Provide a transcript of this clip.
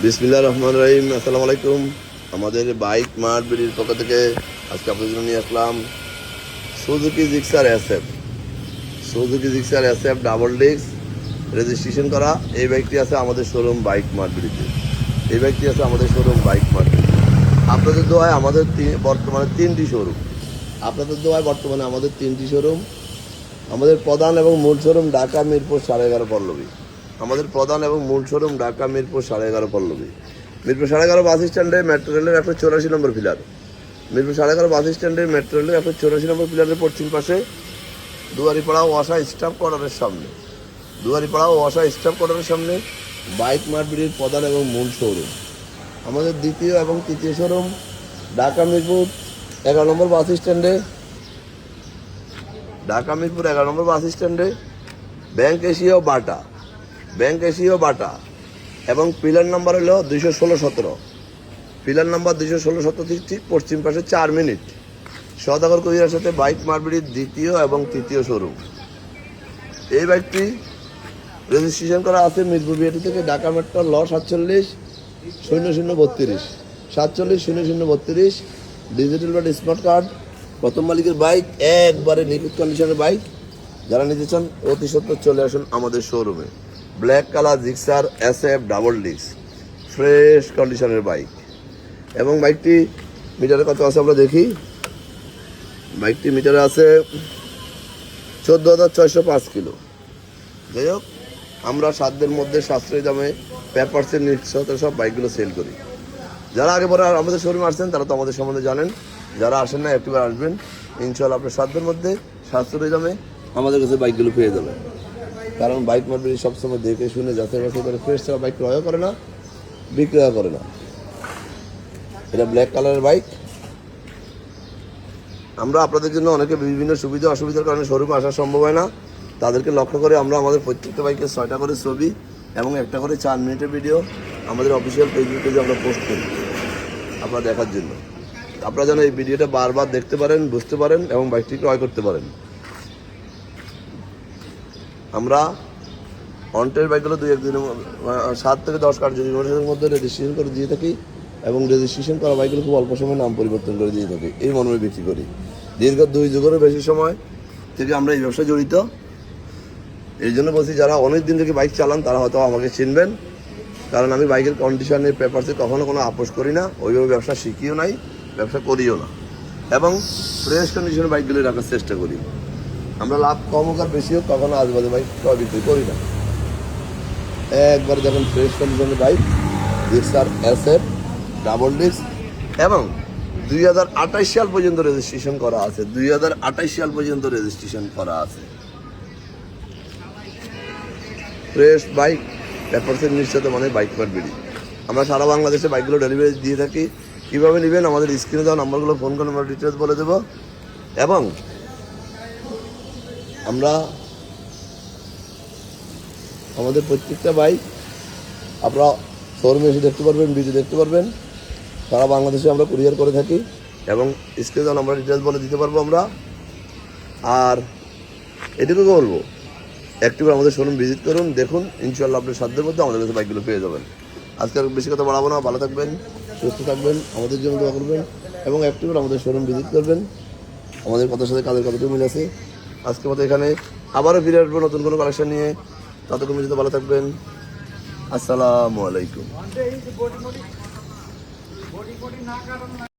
বিসমিল্লাহির রহমানির রহিম। আসসালামু আলাইকুম। আমাদের বাইক মার্ট বিডির পক্ষ থেকে আজকে আপনাদের জন্য নিয়ে আসলাম Suzuki Gixxer SF. Suzuki Gixxer SF double disc registration করা এই বাইকটি আছে আমাদের শোরুম বাইক মার্ট বিডিতে। এই বাইকটি আছে আমাদের শোরুম বাইক মার্ট বিডি। আপনাদের দোয়ায় আমাদের বর্তমানে তিনটি শোরুম। আপনাদের দোয়ায় বর্তমানে আমাদের তিনটি শোরুম। আমাদের প্রধান এবং মূল শোরুম ঢাকা মিরপুর 11.5 পল্লবী। আমাদের প্রধান এবং মূল শোরুম ঢাকা মিরপুর 11.5 পল্লবী। মিরপুর 11.5 বাস স্ট্যান্ডে মেট্রো রেলের 184 নম্বর পিলার। মিরপুর 11.5 বাস স্ট্যান্ডে মেট্রো রেলের 184 নম্বর পিলারের পশ্চিম পাশে দুয়ারিপাড়া ওয়াসা স্টাফ কোয়ার্টারের সামনে, দুয়ারিপাড়া ওয়াসা স্টাফ কোয়ার্টারের সামনে বাইক মার্ট বিডির প্রধান এবং মূল শোরুম। আমাদের দ্বিতীয় এবং তৃতীয় শোরুম ঢাকা মিরপুর 11 নম্বর বাস স্ট্যান্ডে, ঢাকা মিরপুর 11 নম্বর বাস স্ট্যান্ডে ব্যাংক এশিয়া বাটা এবং পিলার নাম্বার হলো 216-17। পিলার নাম্বার 216-17 ঠিক পশ্চিম পাশে 4 মিনিট সওদাগর কুরিয়ার সাথে বাইক মার্কেটের দ্বিতীয় এবং তৃতীয় শোরুম। এই বাইকটি রেজিস্ট্রেশন করা আছে মিরপুর বিআরটি থেকে ঢাকা মেট্রো ল 47-0032 47-0032 ডিজিটাল বা স্মার্ট কার্ড। প্রথম মালিকের বাইক, একবারে নিখুঁত কন্ডিশনের বাইক। যারা নিতে চান অতি সত্বর চলে আসুন আমাদের শোরুমে। Black colour Gixxer SF double disk fresh কন্ডিশনের বাইক। এবং বাইকটি মিটারে কত আছে আমরা দেখি। বাইকটি মিটারে আছে 14,605 কিলো। যাই হোক, আমরা সাধ্যের মধ্যে সাশ্রয়ী দামে পেপারসের নিশ্চয়তা সব বাইকগুলো সেল করি। যারা আগে পরে আমাদের শোরুমে আসছেন তারা তো আমাদের সম্বন্ধে জানেন। যারা আসেন না একটিবার আসবেন, ইনশাল্লাহ আপনার সাধ্যের মধ্যে সাশ্রয়ী দামে আমাদের কাছে বাইকগুলো পেয়ে যাবেন। কারণ বাইক মার্কেট সবসময় দেখে শুনে যাচাই বাছাই করে ফ্রেশ ছাড়া বাইক ক্রয় করে না, বিক্রয় করে না। এটা ব্ল্যাক কালারের বাইক। আমরা আপনাদের জন্য অনেকে বিভিন্ন সুবিধা অসুবিধার কারণে শোরুমে আসা সম্ভব হয় না, তাদেরকে লক্ষ্য করে আমরা আমাদের প্রত্যেকটা বাইকের 6টা করে ছবি এবং একটা করে 4 মিনিটের ভিডিও আমাদের অফিসিয়াল পেজে আমরা পোস্ট করি আপনারা দেখার জন্য। আপনারা যেন এই ভিডিওটা বারবার দেখতে পারেন, বুঝতে পারেন এবং বাইকটি ক্রয় করতে পারেন। আমরা অনটের বাইকগুলো 2-1 দিনের 7 থেকে 10 কার্যদিবসের মধ্যে রেজিস্ট্রেশন করে দিয়ে থাকি এবং রেজিস্ট্রেশন করা বাইকগুলো খুব অল্প সময় নাম পরিবর্তন করে দিয়ে থাকি। এই মর্মে বিক্রি করি। দীর্ঘ 2 যুগেরও বেশি সময় থেকে আমরা এই ব্যবসায় জড়িত। এই জন্য বলছি, যারা অনেক দিন থেকে বাইক চালান তারা হয়তো আমাকে চিনবেন। কারণ আমি বাইকের কন্ডিশনের পেপারসে কখনো কোনো আপোষ করি না, ওইভাবে ব্যবসা শিখিও নাই, ব্যবসা করিও না। এবং ফ্রেশ কন্ডিশনের বাইকগুলো রাখার চেষ্টা করি। আমরা লাভ কম হোক আর বেশি হোক কখনো আজবাজে বাইক ক্রয় বিক্রি করি না। একবার দেখুন ফ্রেশ কন্ডিশনের bike Gixxer SF double disk এবং 2028 সাল পর্যন্ত রেজিস্ট্রেশন করা আছে। 2028 সাল পর্যন্ত রেজিস্ট্রেশন করা আছে। ফ্রেশ বাইক পেপারসের নিশ্চিত মানে বাইক মার্ট বিডি। আমরা সারা বাংলাদেশে বাইকগুলো ডেলিভারি দিয়ে থাকি। কীভাবে নেবেন আমাদের স্ক্রিনে দেওয়া নাম্বারগুলো ফোন করে আমরা ডিটেলস বলে দেবো। এবং আমরা আমাদের প্রত্যেকটা বাইক আপনারা শোরুমে এসে দেখতে পারবেন, ভিডিও দেখতে পারবেন। সারা বাংলাদেশে আমরা কুরিয়ার করে থাকি এবং স্ক্রিনে দেওয়া নাম্বার ডিটেলস বলে দিতে পারবো আমরা। আর এটুকু বলবো, একটিবার আমাদের শোরুম ভিজিট করুন, দেখুন, ইনশাল্লাহ আপনার সাধ্যের মধ্যে আমাদের কাছে বাইকগুলো পেয়ে যাবেন। আজকে আর বেশি কথা বাড়াবো না। ভালো থাকবেন, সুস্থ থাকবেন, আমাদের জন্য দোয়া করবেন এবং একটিবার আমাদের শোরুম ভিজিট করবেন। আমাদের কথার সাথে কাদের কতটুকু মিল আছে। আজকের মতো এখানে আবারও ফিরে আসবো নতুন কোনো কালেকশন নিয়ে। ততক্ষণ পর্যন্ত ভালো থাকবেন। আসসালামু আলাইকুম।